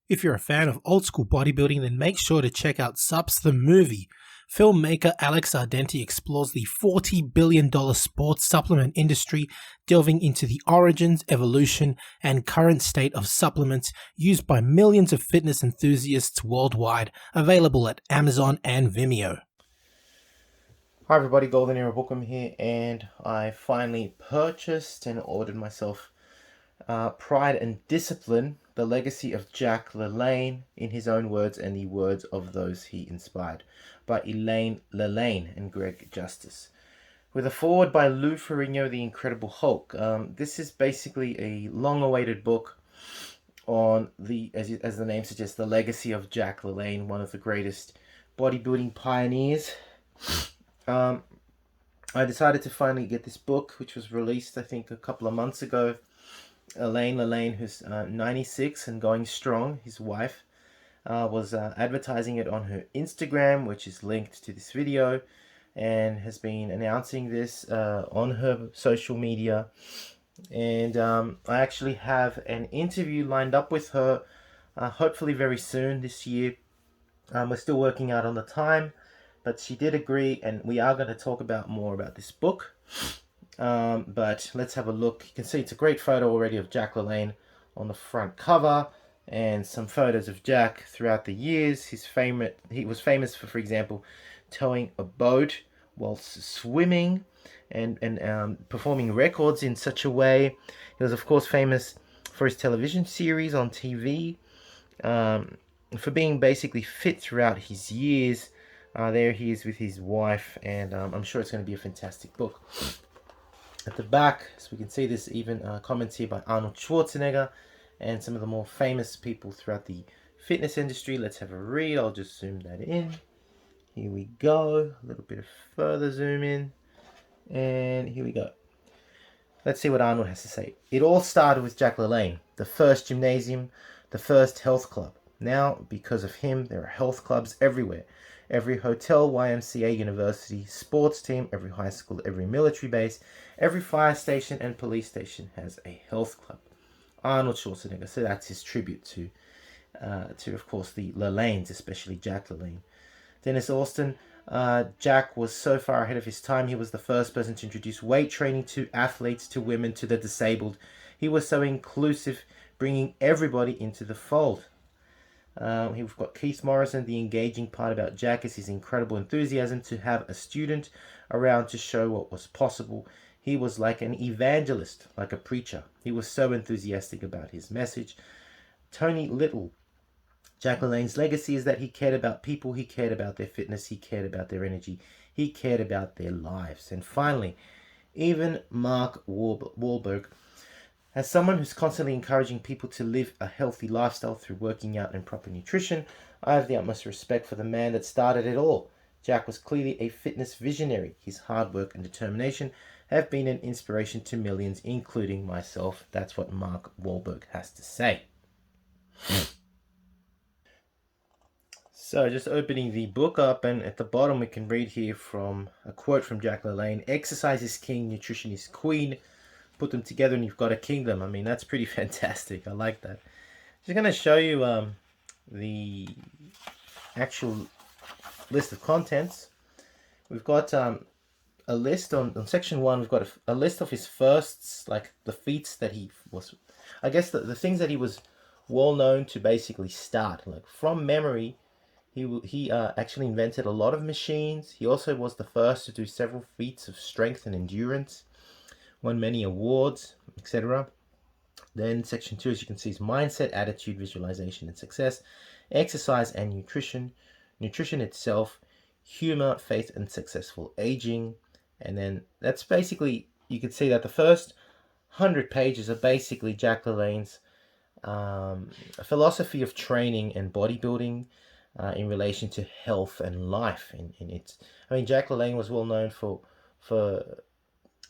If you're a fan of old school bodybuilding, then make sure to check out Sups the Movie. Filmmaker Alex Ardenti explores the $40 billion sports supplement industry, delving into the origins, evolution, and current state of supplements used by millions of fitness enthusiasts worldwide, available at Amazon and Vimeo. Hi everybody, Golden Era Bookham here, and I finally purchased and ordered myself Pride and Discipline, The Legacy of Jack Lalanne, in his own words and the words of those he inspired, by Elaine and Greg Justice. With a foreword by Lou Ferrigno, The Incredible Hulk. This is basically a long-awaited book on the, as the name suggests, the legacy of Jack Lalanne, one of the greatest bodybuilding pioneers. I decided to finally get this book, which was released, I think, a couple of months ago. Elaine Lalanne, who's 96 and going strong, his wife, was advertising it on her Instagram, which is linked to this video, and has been announcing this on her social media. And I actually have an interview lined up with her, hopefully very soon this year. We're still working out on the time, but she did agree, and we are going to talk about more about this book. But let's have a look. You can see it's a great photo already of Jack Lalanne on the front cover, and some photos of Jack throughout the years. He was famous for example, towing a boat whilst swimming and performing records in such a way. He was, of course, famous for his television series on TV, for being basically fit throughout his years. There he is with his wife, and I'm sure it's going to be a fantastic book. At the back, so we can see there's even comments here by Arnold Schwarzenegger and some of the more famous people throughout the fitness industry. Let's have a read. I'll just zoom that in. Here we go. A little bit of further zoom in. And here we go. Let's see what Arnold has to say. It all started with Jack Lalanne, the first gymnasium, the first health club. Now, because of him, there are health clubs everywhere. Every hotel, YMCA, university, sports team, every high school, every military base, every fire station and police station has a health club. Arnold Schwarzenegger, so that's his tribute to of course, the Lalannes, especially Jack Lalanne. Dennis Austin, Jack was so far ahead of his time. He was the first person to introduce weight training to athletes, to women, to the disabled. He was so inclusive, bringing everybody into the fold. We've got Keith Morrison. The engaging part about Jack is his incredible enthusiasm to have a student around to show what was possible. He was like an evangelist, like a preacher. He was so enthusiastic about his message. Tony Little. Jack Lalanne's legacy is that he cared about people, he cared about their fitness, he cared about their energy, he cared about their lives. And finally, even Mark Wahlberg. As someone who's constantly encouraging people to live a healthy lifestyle through working out and proper nutrition, I have the utmost respect for the man that started it all. Jack was clearly a fitness visionary. His hard work and determination have been an inspiration to millions, including myself. That's what Mark Wahlberg has to say. So just opening the book up, and at the bottom we can read here from a quote from Jack Lalanne: "Exercise is king, nutrition is queen. Put them together and you've got a kingdom." I mean, that's pretty fantastic. I like that. Just going to show you the actual list of contents. We've got a list on section 1. We've got a list of his firsts, like the feats that he was, I guess the things that he was well known to basically start. Like from memory, he actually invented a lot of machines. He also was the first to do several feats of strength and endurance. Won many awards, etc. Then section 2, as you can see, is mindset, attitude, visualization, and success, exercise and nutrition, nutrition itself, humor, faith, and successful aging. And then that's basically, you can see that the first 100 pages are basically Jack Lalanne's philosophy of training and bodybuilding in relation to health and life. I mean, Jack Lalanne was well known for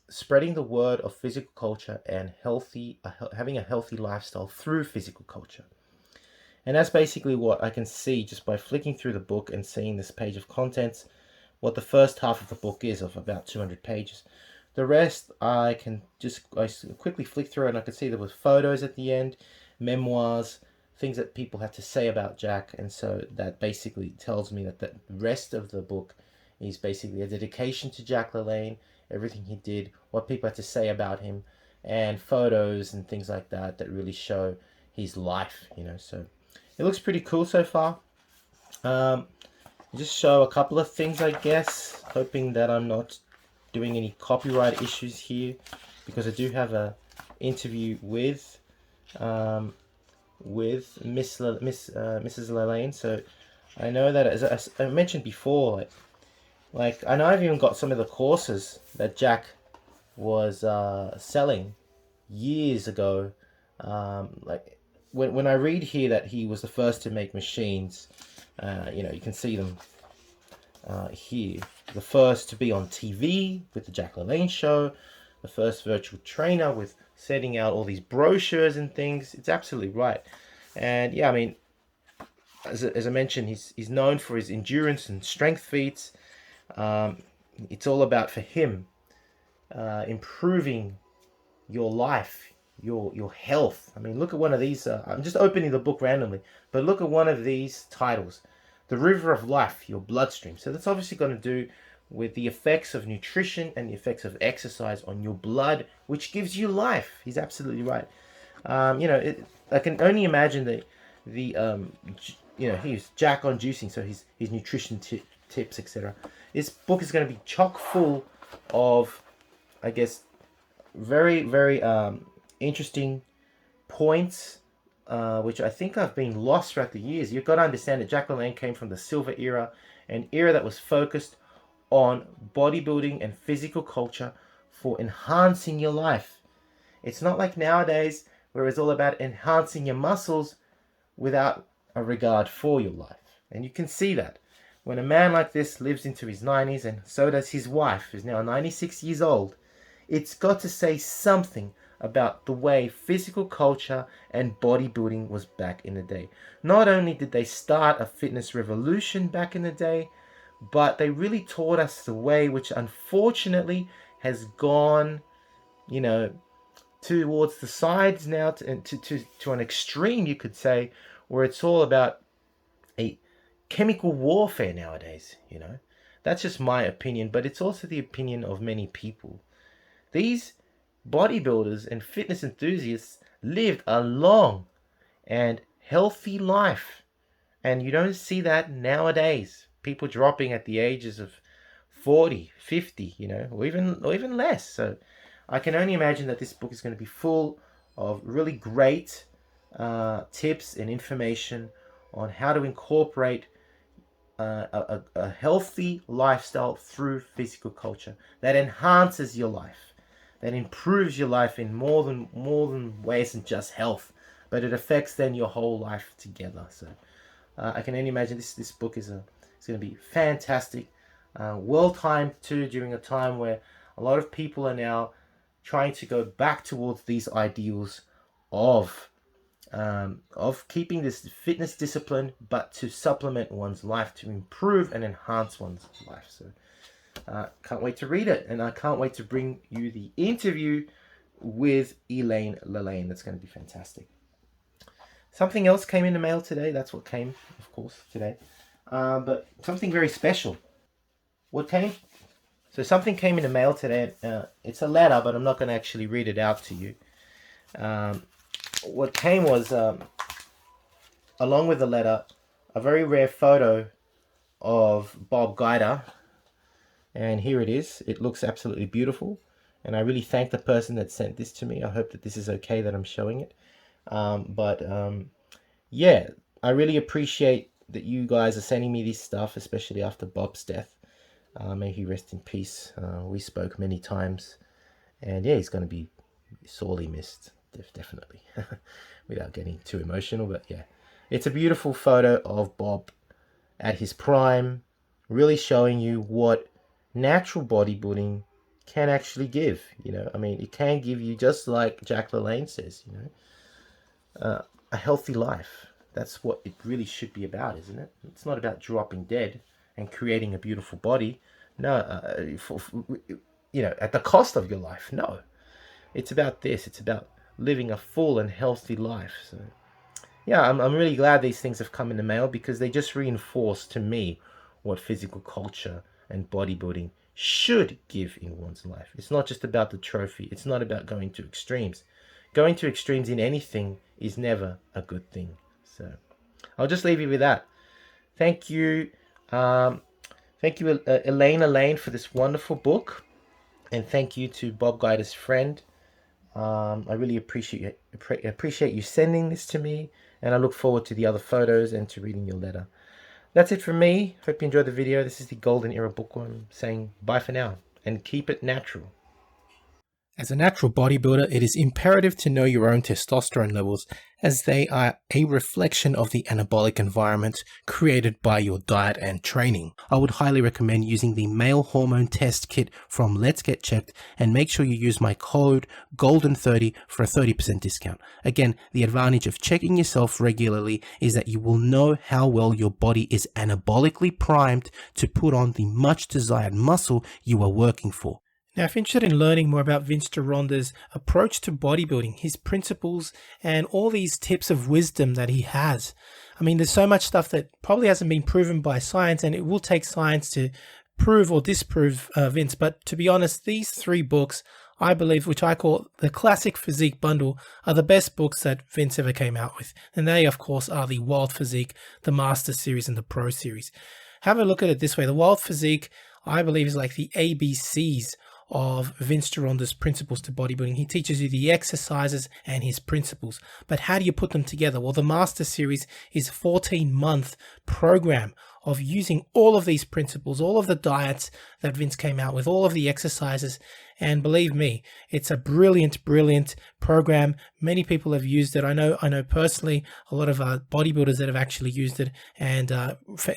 spreading the word of physical culture and having a healthy lifestyle through physical culture. And that's basically what I can see just by flicking through the book and seeing this page of contents, what the first half of the book is, of about 200 pages. The rest I quickly flick through, and I can see there were photos at the end, memoirs, things that people had to say about Jack, and so that basically tells me that the rest of the book is basically a dedication to Jack Lalanne, everything he did, what people had to say about him, and photos and things like that that really show his life, So it looks pretty cool so far. Just show a couple of things, I guess, hoping that I'm not doing any copyright issues here, because I do have a interview with Mrs. Lalanne. So I know that, as I mentioned before, like I know I've even got some of the courses that Jack was selling years ago. Like when I read here that he was the first to make machines, you can see them here. The first to be on TV with the Jack Lalanne show, the first virtual trainer with setting out all these brochures and things. It's absolutely right. And yeah, I mean, as I mentioned, he's known for his endurance and strength feats. It's all about, for him, improving your life, your health. I mean, look at one of these. I'm just opening the book randomly, but look at one of these titles: "The River of Life, Your Bloodstream." So that's obviously going to do with the effects of nutrition and the effects of exercise on your blood, which gives you life. He's absolutely right. I can only imagine he's Jack on juicing, so his nutrition tips, etc. This book is going to be chock full of, I guess, very, very interesting points, which I think have been lost throughout the years. You've got to understand that Jack Lalanne came from the silver era, an era that was focused on bodybuilding and physical culture for enhancing your life. It's not like nowadays where it's all about enhancing your muscles without a regard for your life. And you can see that when a man like this lives into his 90s, and so does his wife, who's now 96 years old, it's got to say something about the way physical culture and bodybuilding was back in the day. Not only did they start a fitness revolution back in the day, but they really taught us the way, which unfortunately has gone, towards the sides now, to an extreme, you could say, where it's all about a chemical warfare nowadays. That's just my opinion, but it's also the opinion of many people. These bodybuilders and fitness enthusiasts lived a long and healthy life, and you don't see that nowadays. People dropping at the ages of 40, 50, or even less. So I can only imagine that this book is going to be full of really great tips and information on how to incorporate a healthy lifestyle through physical culture that enhances your life, that improves your life in more than ways than just health, but it affects then your whole life together. So I can only imagine this book is going to be fantastic, well timed too, during a time where a lot of people are now trying to go back towards these ideals of keeping this fitness discipline, but to supplement one's life, to improve and enhance one's life. So can't wait to read it, and I can't wait to bring you the interview with Elaine Lalanne. That's going to be fantastic. Something else came in the mail today. That's what came, of course, today. But something very special. Something came in the mail today. It's a letter, but I'm not going to actually read it out to you. What came was, along with the letter, a very rare photo of Bob Guider. And here it is. It looks absolutely beautiful. And I really thank the person that sent this to me. I hope that this is okay that I'm showing it. Yeah, I really appreciate that you guys are sending me this stuff, especially after Bob's death. May he rest in peace. We spoke many times. And yeah, he's going to be sorely missed, definitely. Without getting too emotional, but yeah. It's a beautiful photo of Bob at his prime, really showing you what natural bodybuilding can actually give. I mean, it can give you, just like Jack Lalanne says, a healthy life. That's what it really should be about, isn't it? It's not about dropping dead and creating a beautiful body. No, at the cost of your life. No, it's about this. It's about living a full and healthy life. So, yeah, I'm really glad these things have come in the mail, because they just reinforce to me what physical culture and bodybuilding should give in one's life. It's not just about the trophy. It's not about going to extremes. Going to extremes in anything is never a good thing. So I'll just leave you with that. Thank you, Elaine, for this wonderful book, and thank you to Bob Guider's friend. I really appreciate you sending this to me, and I look forward to the other photos and to reading your letter. That's it from me. Hope you enjoyed the video. This is the Golden Era Bookworm saying bye for now, and keep it natural. As a natural bodybuilder, it is imperative to know your own testosterone levels, as they are a reflection of the anabolic environment created by your diet and training. I would highly recommend using the male hormone test kit from Let's Get Checked, and make sure you use my code GOLDEN30 for a 30% discount. Again, the advantage of checking yourself regularly is that you will know how well your body is anabolically primed to put on the much desired muscle you are working for. Now, if you're interested in learning more about Vince Gironda's approach to bodybuilding, his principles, and all these tips of wisdom that he has, I mean, there's so much stuff that probably hasn't been proven by science, and it will take science to prove or disprove Vince. But to be honest, these 3 books, I believe, which I call the Classic Physique Bundle, are the best books that Vince ever came out with. And they, of course, are the Wild Physique, the Master Series, and the Pro Series. Have a look at it this way. The Wild Physique, I believe, is like the ABCs of Vince Gironda's principles to bodybuilding. He teaches you the exercises and his principles, but how do you put them together? Well, the Master Series is a 14-month program of using all of these principles, all of the diets that Vince came out with, all of the exercises, and believe me, it's a brilliant program. Many people have used it. I know personally a lot of bodybuilders that have actually used it and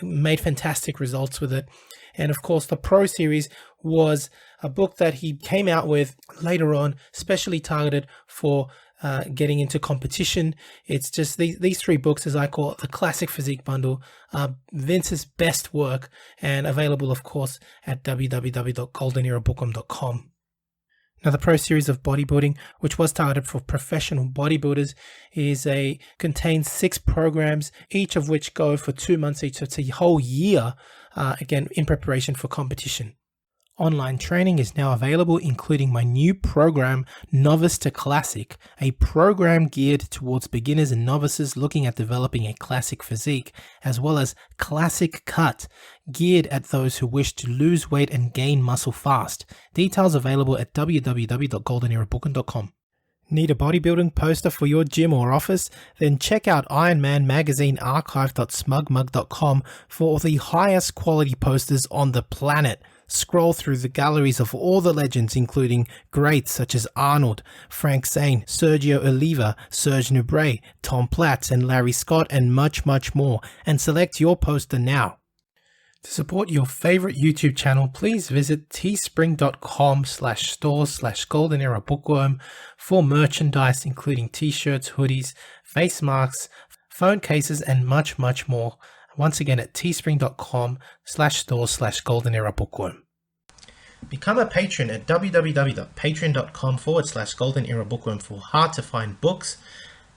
made fantastic results with it. And of course, the Pro Series was a book that he came out with later on, specially targeted for getting into competition. It's just these 3 books, as I call it, the Classic Physique Bundle, Vince's best work, and available, of course, at www.goldenerabookworm.com. Now, the Pro Series of Bodybuilding, which was targeted for professional bodybuilders, contains 6 programs, each of which go for 2 months each. So it's a whole year, again, in preparation for competition. Online training is now available, including my new program, Novice to Classic, a program geared towards beginners and novices looking at developing a classic physique, as well as Classic Cut, geared at those who wish to lose weight and gain muscle fast. Details available at www.goldenerabookworm.com. Need a bodybuilding poster for your gym or office? Then check out Iron Man Magazine archive.smugmug.com for the highest quality posters on the planet. Scroll through the galleries of all the legends, including greats such as Arnold, Frank Zane, Sergio Oliva, Serge Nubret, Tom Platz, and Larry Scott, and much more, and select your poster now. To support your favorite YouTube channel, please visit teespring.com/stores/goldenerabookworm for merchandise, including t-shirts, hoodies, face masks, phone cases, and much more. Once again at teespring.com/stores/goldenerabookworm. Become a patron at www.patreon.com/goldenerabookworm for hard to find books,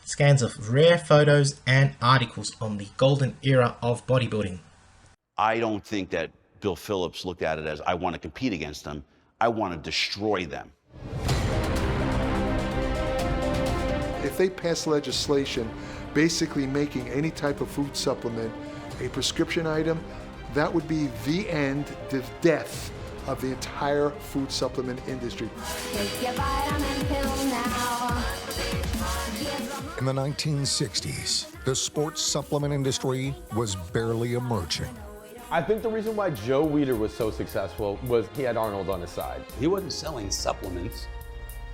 scans of rare photos, and articles on the golden era of bodybuilding. I don't think that Bill Phillips looked at it as, I want to compete against them. I want to destroy them. If they pass legislation basically making any type of food supplement a prescription item, that would be the end, the death of the entire food supplement industry. Take your vitamin pill now. In the 1960s, the sports supplement industry was barely emerging. I think the reason why Joe Weider was so successful was he had Arnold on his side. He wasn't selling supplements.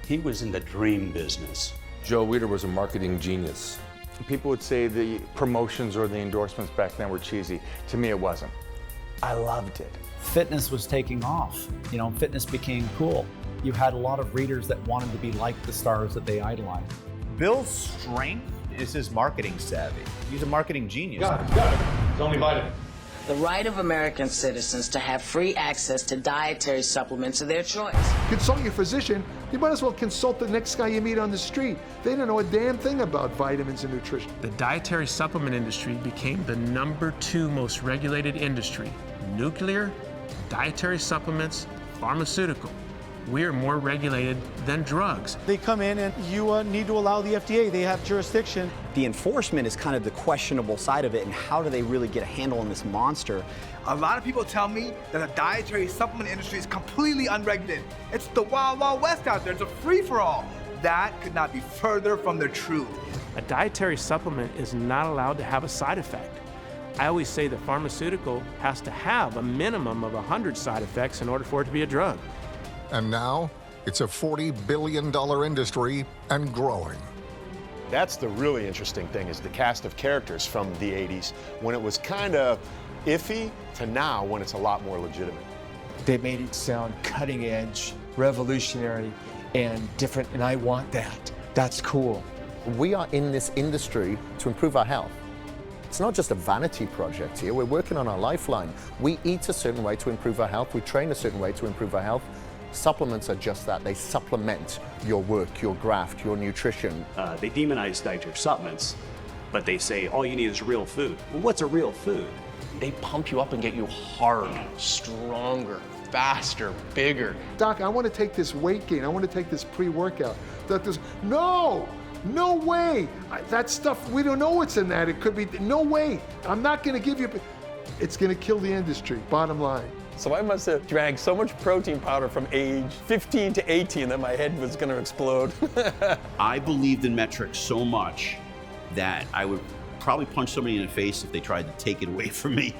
He was in the dream business. Joe Weider was a marketing genius. People would say the promotions or the endorsements back then were cheesy. To me, it wasn't. I loved it. Fitness was taking off. You know, fitness became cool. You had a lot of readers that wanted to be like the stars that they idolized. Bill's strength is his marketing savvy. He's a marketing genius. Got it. It's only vitamin. the right of American citizens to have free access to dietary supplements of their choice. Consult your physician. You might as well consult the next guy you meet on the street. They don't know a damn thing about vitamins and nutrition. The dietary supplement industry became the #2 most regulated industry. Nuclear, dietary supplements, pharmaceutical. We are more regulated than drugs. They come in and you need to allow the FDA. They have jurisdiction. The enforcement is kind of the questionable side of it, and how do they really get a handle on this monster? A lot of people tell me that the dietary supplement industry is completely unregulated. It's the wild, wild west out there. It's a free-for-all. That could not be further from the truth. A dietary supplement is not allowed to have a side effect. I always say the pharmaceutical has to have a minimum of 100 side effects in order for it to be a drug. And now, it's a $40 billion industry and growing. That's the really interesting thing, is the cast of characters from the 80s, when it was kind of iffy, to now when it's a lot more legitimate. They made it sound cutting edge, revolutionary, and different, and I want that. That's cool. We are in this industry to improve our health. It's not just a vanity project here. We're working on our lifeline. We eat a certain way to improve our health. We train a certain way to improve our health. Supplements are just that. They supplement your work, your graft, your nutrition. They demonize dietary supplements, but they say all you need is real food. Well, what's a real food? They pump you up and get you hard, stronger, faster, bigger. Doc, I want to take this weight gain. I want to take this pre-workout. No way. That stuff, we don't know what's in that. It could be, no way. I'm not going to give you, it's going to kill the industry, bottom line. So I must have drank so much protein powder from age 15 to 18 that my head was going to explode. I believed in metrics so much that I would probably punch somebody in the face if they tried to take it away from me.